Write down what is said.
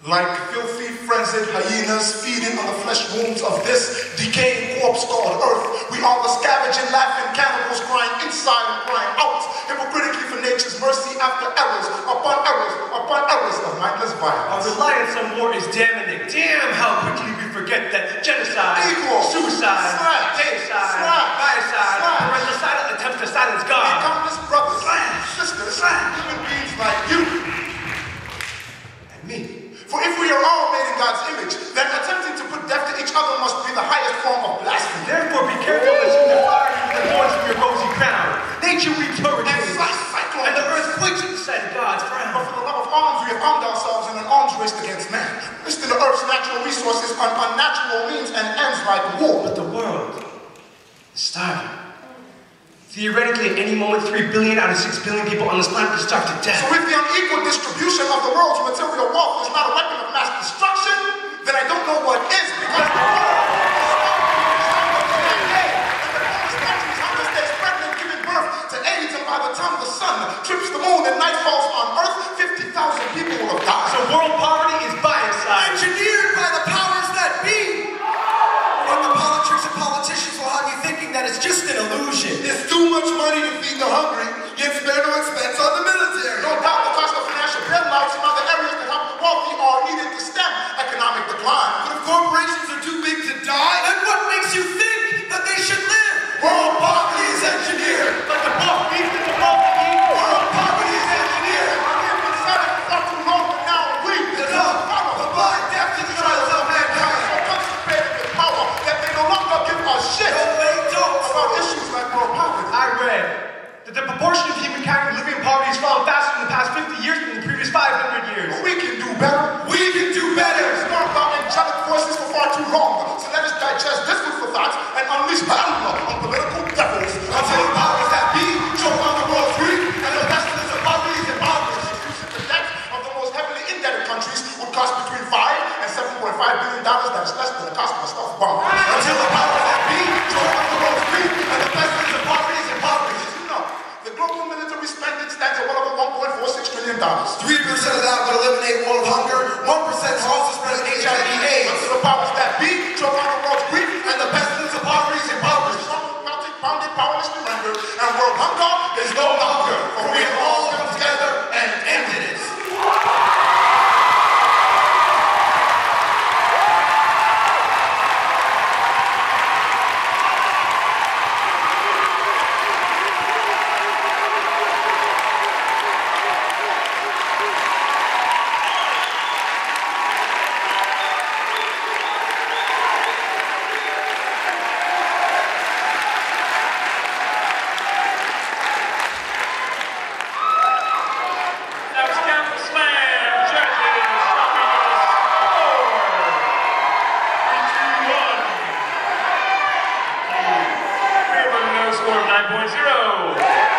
Like filthy, frenzied hyenas feeding on the flesh wounds of this decaying corpse called Earth, we are the scavenging, laughing cannibals crying inside and crying out, hypocritically for nature's mercy after errors upon errors of mindless violence. Our reliance on war is damning. Damn how quickly we forget that genocide, suicide, deicide, biocide, parental attempts to silence God. Countless brothers, sisters, human beings like you and me. For if we are all made in God's image, then attempting to put death to each other must be the highest form of blasphemy. Therefore, be careful lest you defile the thorns from your rosy crown. Nature weeps hurricanes, and the earth quakes at the sight of God's frown. But for the love of arms, we have armed ourselves in an arms race against man, wasting the earth's natural resources on unnatural means and ends like war. But the world is starving. Theoretically, at any moment, 3 billion out of 6 billion people on this planet will starve to death. So if the unequal distribution of the world's material wealth is not a weapon of mass destruction, then I don't know what is, because the world is pregnant, giving birth to AIDS, and by the time the sun trips the moon and night falls on Earth, 50,000 people will have died. So world poverty is biocide. Engineered by the powers that be. And the politics and politicians will have you thinking that it's just an illusion. There's too much money to feed the hungry, yet spare no expense on the military. No doubt the cost of financial bailouts in other areas that help the wealthy are needed to stem economic decline. But if corporations are too big to die, then what makes you think that they should live? World poverty is engineered. Like the buff beef and the buff eat. World poverty is engineered. We've been set up for too long, but now we, The dumb, the blind, deaf to the trials of mankind. so concentrated with power that they no longer give a shit about issues like world poverty. I read that the proportion of humankind living in poverty has fallen faster in the past 50 years than in the previous 500 years. But we can do better. We can do better. We've ignored our angelic voices for far too long. So let us digest this food for thought and unleash battle on political devils Until the powers that be choke on the world's greed and the pestilence of poverty is impoverished. The debt of the most heavily indebted countries would cost between $5 and $7.5 billion. That is less than the cost of a stuffed bomb. Until the powers that be choke on the world's greed and the pestilence of poverty is impoverished. You know, the global military spending stands at well over $1.46 trillion. 3% of that would eliminate world hunger. 1% will also spread HIV/AIDS. Until the powers that be choke on the world's greed And the pestilence of poverty is impoverished. pounded, powerlessly rendered, and world hunger is no longer. For we have all come together and ended it. That was Captial Slam, judges, stopping us 4, 3, 2, 1. We have a no score of 9.0.